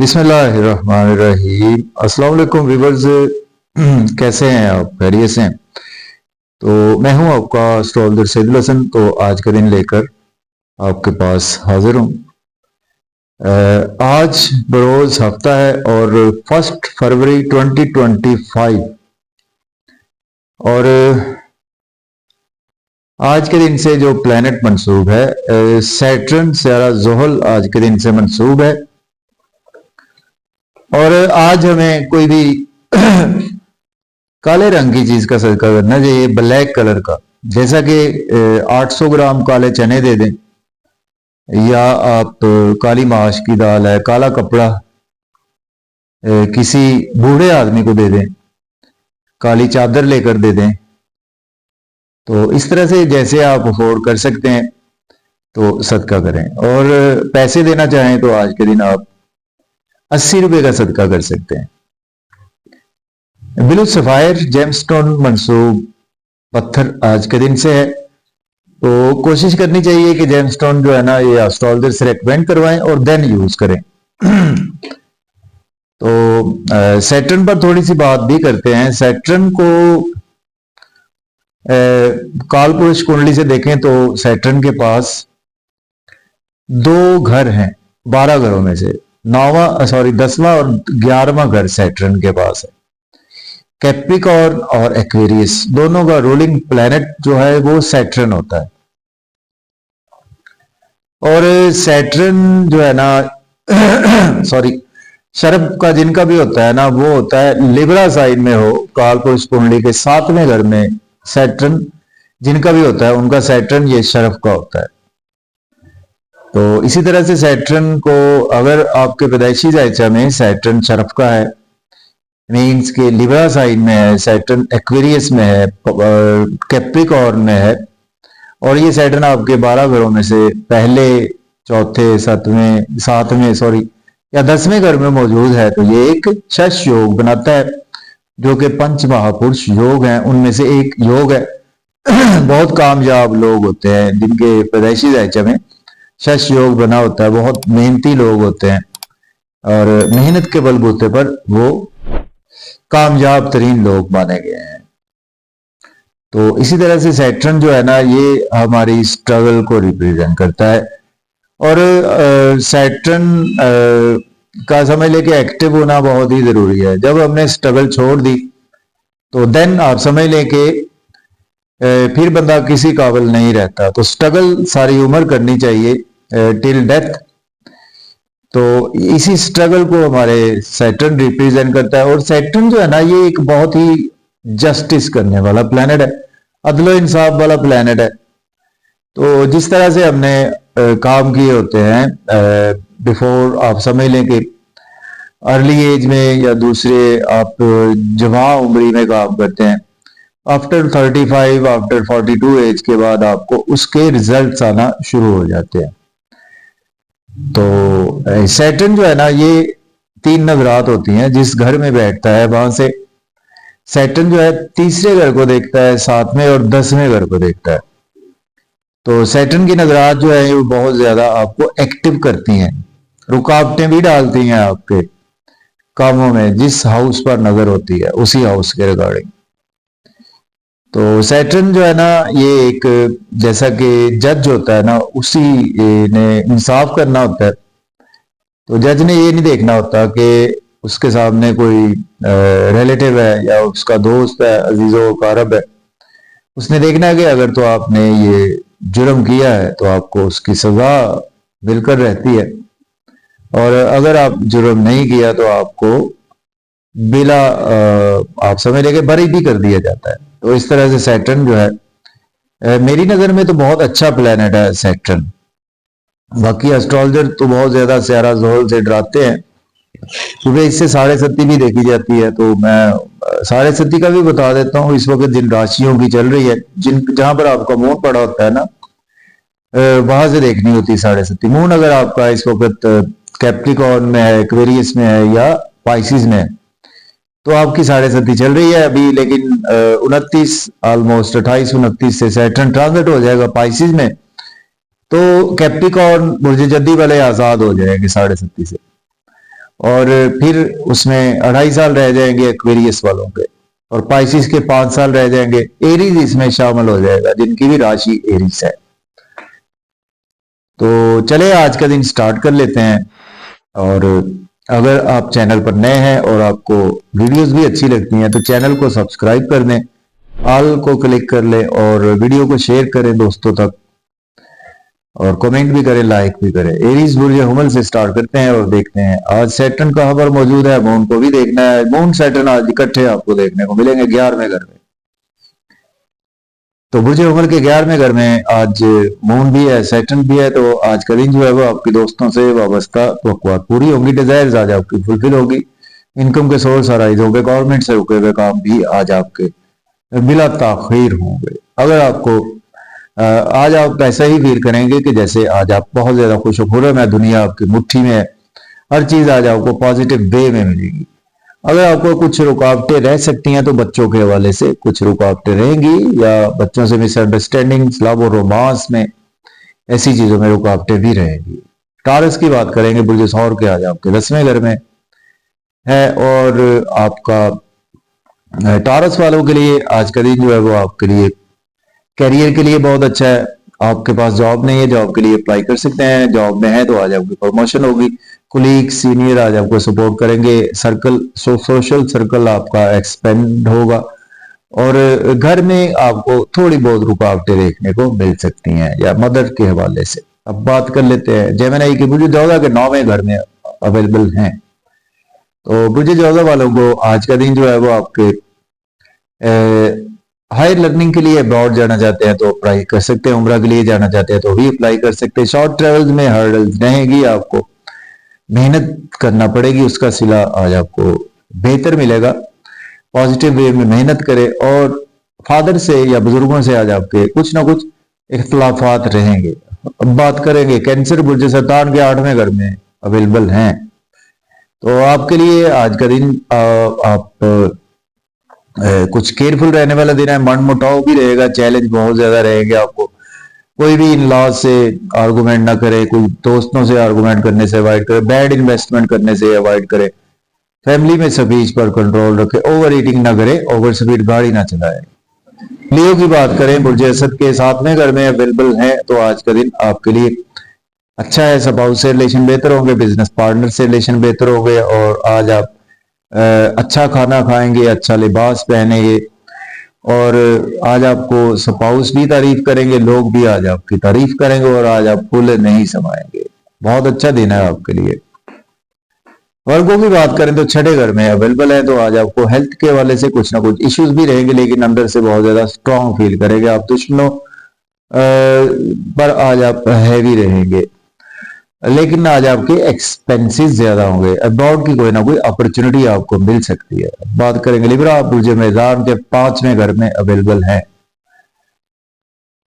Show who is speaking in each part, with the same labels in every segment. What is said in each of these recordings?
Speaker 1: बिस्मिल्लाहिर्रहमानिर्रहीम। अस्सलाम वालेकुम व्यूअर्स। कैसे हैं आप? खैरियत से हैं? तो मैं हूं आपका एस्ट्रोलॉजर सैदुल हसन। तो आज का दिन लेकर आपके पास हाजिर हूं। आज बरोज हफ्ता है और 1 फरवरी 2025 और आज के दिन से जो प्लैनेट मंसूब है सैटर्न स्यारा ज़ोहल आज के दिन से मंसूब है। और आज हमें कोई भी काले रंग की चीज का सदका करना चाहिए, ब्लैक कलर का, जैसा कि 800 ग्राम काले चने दे दें, या आप काली माश की दाल है, काला कपड़ा किसी बूढ़े आदमी को दे दें, काली चादर लेकर दे दें। तो इस तरह से जैसे आप अफोर्ड कर सकते हैं तो सदका करें। और पैसे देना चाहें तो आज के दिन आप 80 रुपए का सदका कर सकते हैं। ब्लू सफायर जेमस्टोन मंसूब पत्थर आज के दिन से है। तो कोशिश करनी चाहिए कि जेमस्टोन जो है ना ये एस्ट्रोलॉजर से रेकमेंड करवाएं और देन यूज करें। तो सैटर्न पर थोड़ी सी बात भी करते हैं। सैटर्न को काल पुरुष कुंडली से देखें तो सैटर्न के पास 2 घर हैं 12 घरों में से। 10वां और 11वां घर सैटर्न के पास है। कैप्रिकॉर्न और एक्वेरियस दोनों का रूलिंग प्लैनेट जो है वो सैटर्न होता है। और सैटर्न जो है ना शरभ का जिनका भी होता है ना वो होता है लिब्रा साइन में हो, काल पुरुष कुंडली के 7वें घर में सैटर्न जिनका भी होता है उनका सैटर्न ये शरभ का होता है। तो इसी तरह से सैटर्न को अगर आपके पैदाइशी जायचा में सैटर्न शरफ का है, मीन्स के लिब्रा साइन में है, सैटर्न एक्वेरियस में है, कैप्रिकॉर्न में है, और ये सैटर्न आपके 12 घरों में से पहले, चौथे, सातवें या 10वें घर में मौजूद है, तो ये एक शश योग बनाता है जो कि पंच महापुरुष योग हैं उनमें से एक योग है। बहुत कामयाब लोग होते हैं जिनके पैदाइशी जायचा में शश योग बना होता है। बहुत मेहनती लोग होते हैं और मेहनत के बलबूते पर वो कामयाब तरीन लोग माने गए हैं। तो इसी तरह से सैटर्न जो है ना ये हमारी स्ट्रगल को रिप्रेजेंट करता है। और सैटर्न का समझ लेके एक्टिव होना बहुत ही जरूरी है। जब हमने स्ट्रगल छोड़ दी तो देन आप समझ लें कि फिर बंदा किसी काबिल नहीं रहता। तो स्ट्रगल सारी उम्र करनी चाहिए टिल डेथ। तो इसी स्ट्रगल को हमारे सैटर्न रिप्रेजेंट करता है। और सैटर्न जो है ना ये एक बहुत ही जस्टिस करने वाला प्लैनेट है, अदलो इंसाफ वाला प्लैनेट है। तो जिस तरह से हमने काम किए होते हैं बिफोर, आप समझ लें कि अर्ली एज में या दूसरे आप जवान उम्री में काम करते हैं, आफ्टर 35 आफ्टर 42 एज के बाद आपको उसके रिजल्ट्स आना शुरू हो जाते हैं। तो सैटर्न जो है ना ये 3 नजरात होती हैं। जिस घर में बैठता है वहां से सैटर्न जो है तीसरे घर को देखता है, 7वें और 10वें घर को देखता है। तो सैटर्न की नजरात जो है वो बहुत ज्यादा आपको एक्टिव करती हैं, रुकावटें भी डालती हैं आपके कामों में। जिस हाउस पर नजर होती है उसी हाउस के रिगार्डिंग। तो सैटर्न जो है ना ये एक जैसा कि जज होता है ना, उसी ने इंसाफ करना होता है। तो जज ने ये नहीं देखना होता कि उसके सामने कोई रिलेटिव है या उसका दोस्त है, अजीजो कारब है। उसने देखना है कि अगर तो आपने ये जुर्म किया है तो आपको उसकी सजा मिलकर रहती है, और अगर आप जुर्म नहीं किया तो आपको बिला आप समझ लेके बरी भी कर दिया जाता है। तो इस तरह से सैटर्न जो है मेरी नजर में तो बहुत अच्छा प्लैनेट है सैटर्न। बाकी एस्ट्रोलॉजर तो बहुत ज्यादा स्यारा ज़ोहल से डराते हैं क्योंकि इससे 7.5 भी देखी जाती है। तो मैं 7.5 का भी बता देता हूँ। इस वक्त जिन राशियों की चल रही है, जहां पर आपका मून पड़ा होता है ना वहां से देखनी होती है 7.5। मून अगर आपका इस वक्त कैप्रिकॉर्न में है, एक्वेरियस में है या पाइसिस में है तो आपकी 7.5 चल रही है अभी। लेकिन 29 ऑलमोस्ट 28-29 से सैटर्न ट्रांजिट हो जाएगा पाइसिस में, तो कैप्रिकॉर्न बुर्ज जद्दी वाले आजाद हो जाएंगे 7.5 से। और फिर उसमें 2.5 साल रह जाएंगे एक्वेरियस वालों के, और पाइसिस के 5 साल रह जाएंगे। एरीज इसमें शामिल हो जाएगा जिनकी भी राशि एरीज है। तो चले आज का दिन स्टार्ट कर लेते हैं। और अगर आप चैनल पर नए हैं और आपको वीडियोस भी अच्छी लगती हैं तो चैनल को सब्सक्राइब कर दें, ऑल को क्लिक कर लें और वीडियो को शेयर करें दोस्तों तक, और कमेंट भी करें, लाइक भी करें। एरीज बुर्ज हुमल से स्टार्ट करते हैं और देखते हैं आज सैटर्न का खबर मौजूद है। मून को भी देखना है। मून सैटर्न आज इकट्ठे आपको देखने को मिलेंगे 11वें घर में। तो बुर्ज हुमल के 11वें घर में आज मून भी है, सैटर्न भी है। तो आज का दिन जो है वो आपके दोस्तों से वाबस्ता तवक्कुआत पूरी होंगी, डिजायर्स आज आपकी फुलफिल होगी, इनकम के सोर्स अराइज होंगे, गवर्नमेंट से रुके हुए काम भी आज आपके बिला ताखीर होंगे। अगर आपको आज आप ऐसा ही फील करेंगे कि जैसे आज आप बहुत ज्यादा खुश खुरम है, दुनिया आपकी मुट्ठी में है, हर चीज आज आपको पॉजिटिव वे में मिलेगी। अगर आपको कुछ रुकावटें रह सकती हैं तो बच्चों के हवाले से कुछ रुकावटें रहेंगी, या बच्चों से मिसअंडरस्टैंडिंग, लव और रोमांस में ऐसी चीजों में रुकावटें भी रहेंगी। टारस की बात करेंगे, बुर्ज सौर के आज आपके 10वें घर में है। और आपका टारस वालों के लिए आज का दिन जो है वो आपके लिए कैरियर के लिए बहुत अच्छा है। आपके पास जॉब नहीं है, जॉब के लिए अप्लाई कर सकते हैं। जॉब में है तो आज आपकी प्रमोशन होगी, कुलीग सीनियर आज आपको सपोर्ट करेंगे, सर्कल सोशल सर्कल आपका एक्सपेंड होगा, और घर में आपको थोड़ी बहुत रुकावटें देखने को मिल सकती हैं या मदर के हवाले से। अब बात कर लेते हैं जेमिनी की। बुर्ज जोधा के 9वें घर में अवेलेबल हैं। तो बुर्ज जोधा वालों को आज का दिन जो है वो आपके हायर लर्निंग के लिए अब्रॉड जाना चाहते हैं तो अप्लाई कर सकते हैं, उम्रा के लिए जाना चाहते हैं तो भी अप्लाई कर सकते हैं। शॉर्ट ट्रेवल्स में हर्डल्स रहेगी, आपको मेहनत करना पड़ेगी, उसका सिला आज आपको बेहतर मिलेगा। पॉजिटिव वे में मेहनत करें, और फादर से या बुजुर्गों से आज आपके कुछ ना कुछ इख्तलाफात रहेंगे। अब बात करेंगे कैंसर बुर्ज सरतान के 8वें घर में अवेलेबल हैं। तो आपके लिए आज का दिन आप कुछ केयरफुल रहने वाला दिन है। मन मुटाव भी रहेगा, चैलेंज बहुत ज्यादा रहेंगे आपको। कोई भी इन लॉज से आर्गुमेंट ना करे, कोई दोस्तों से आर्गुमेंट करने से अवॉइड करे, बैड इन्वेस्टमेंट करने से अवॉइड करे, फैमिली में स्पीच पर कंट्रोल रखे, ओवर ईटिंग ना करे, ओवर स्पीड गाड़ी ना चलाए। लियो की बात करें, बुर्ज असद के 7वें घर में अवेलेबल है। तो आज का दिन आपके लिए अच्छा है। स्पाउस से रिलेशन बेहतर होंगे, बिजनेस पार्टनर से रिलेशन बेहतर होंगे, और आज आप अच्छा खाना खाएंगे, अच्छा लिबास पहनेंगे, और आज आपको स्पाउस भी तारीफ करेंगे, लोग भी आज आपकी तारीफ करेंगे, और आज आप फूले नहीं समाएंगे। बहुत अच्छा दिन है आपके लिए। वर्गों की बात करें तो 6ठे घर में अवेलेबल है। तो आज आपको हेल्थ के हवाले से कुछ ना कुछ इश्यूज भी रहेंगे, लेकिन अंदर से बहुत ज्यादा स्ट्रांग फील करेंगे। आप दुश्मनों पर आज आप हैवी रहेंगे, लेकिन आज आपके एक्सपेंसेस ज्यादा होंगे। अब्रॉड की कोई ना कोई अपॉर्चुनिटी आपको मिल सकती है। बात करेंगे लिब्रा, बुर्ज मेज़ान के 5वें घर में अवेलेबल है।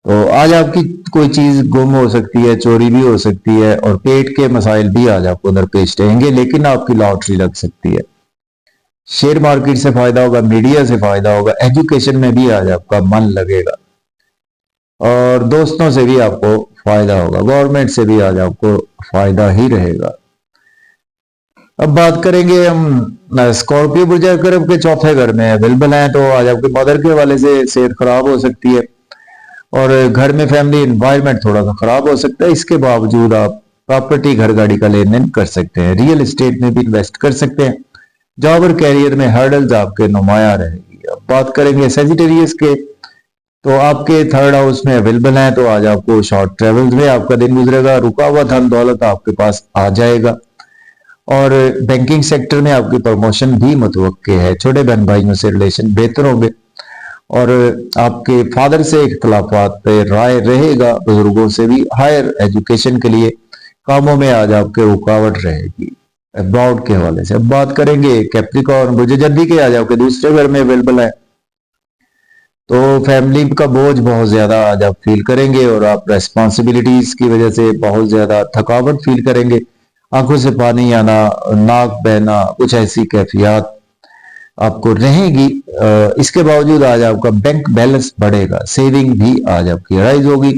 Speaker 1: तो आज आपकी कोई चीज गुम हो सकती है, चोरी भी हो सकती है, और पेट के मसाइल भी आज आपको दरपेश रहेंगे, लेकिन आपकी लॉटरी लग सकती है। शेयर मार्केट से फायदा होगा, मीडिया से फायदा होगा, एजुकेशन में भी आज आपका मन लगेगा, और दोस्तों से भी आपको फायदा होगा, गवर्नमेंट से भी आज आपको फायदा ही रहेगा। अब बात करेंगे हम स्कॉर्पियो बुर्ज कर्ब के 4थे घर में अवेलेबल है। तो आज आपके मदर के हवाले से सेहत खराब हो सकती है, और घर में फैमिली एनवायरनमेंट थोड़ा सा खराब हो सकता है। इसके बावजूद आप प्रॉपर्टी, घर गाड़ी का लेन देन कर सकते हैं, रियल एस्टेट में भी इन्वेस्ट कर सकते हैं। जॉब और कैरियर में हर्डल्स आपके नुमाया रहेगी। अब बात करेंगे सेजिटेरियस के, तो आपके 3rd हाउस में अवेलेबल है। तो आज आपको शॉर्ट ट्रेवल्स में आपका दिन गुजरेगा, रुका हुआ धन दौलत आपके पास आ जाएगा, और बैंकिंग सेक्टर में आपकी प्रमोशन भी मुतवक्के है। छोटे बहन भाइयों से रिलेशन बेहतर होंगे, और आपके फादर से इख्तलाफात पे राय रहेगा। बुजुर्गों से भी हायर एजुकेशन के लिए कामों में आज आपके रुकावट रहेगी अब्रॉड के हवाले से। अब बात करेंगे कैप्रिकॉर्न, बुर्ज जद्दी के आज आपके 2रे घर में अवेलेबल है। तो फैमिली का बोझ बहुत ज्यादा आज आप फील करेंगे, और आप रेस्पॉन्सिबिलिटीज की वजह से बहुत ज्यादा थकावट फील करेंगे, आंखों से पानी आना, नाक बहना, कुछ ऐसी कैफियत आपको रहेगी। इसके बावजूद आज आपका बैंक बैलेंस बढ़ेगा, सेविंग भी आज आपकी राइज होगी।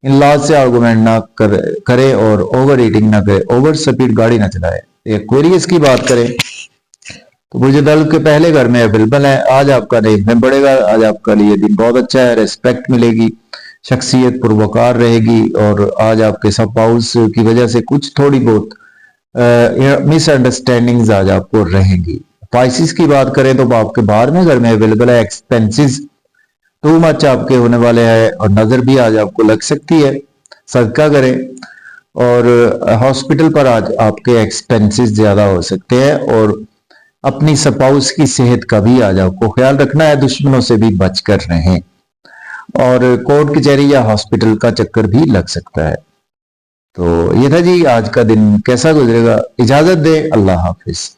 Speaker 1: इन लॉज से आर्गुमेंट ना करे, और ओवर ईटिंग ना करे, ओवर स्पीड गाड़ी ना चलाए, एक्वेरियस की बात करें तो बुर्ज दल के पहले घर में अवेलेबल है। आज आपका रेंज में बढ़ेगा, आज आपका लिए दिन बहुत अच्छा है, रेस्पेक्ट मिलेगी, शख्सियत पुरवकार रहेगी और आज आपके स्पाउस की वजह से कुछ थोड़ी बहुत मिसअंडरस्टैंडिंग्स आज आपको रहेंगी। पाइसिस की बात करें तो आपके बाहर में घर में अवेलेबल है, एक्सपेंसेस टू मच आपके होने वाले हैं और नजर भी आज आपको लग सकती है, सदका करें। और हॉस्पिटल पर आज आपके एक्सपेंसेस ज्यादा हो सकते हैं और अपनी स्पाउस की सेहत का भी आज आपको ख्याल रखना है, दुश्मनों से भी बचकर रहें और कोर्ट कचहरी या हॉस्पिटल का चक्कर भी लग सकता है। तो ये था जी आज का दिन कैसा गुजरेगा। इजाजत दे, अल्लाह हाफिज।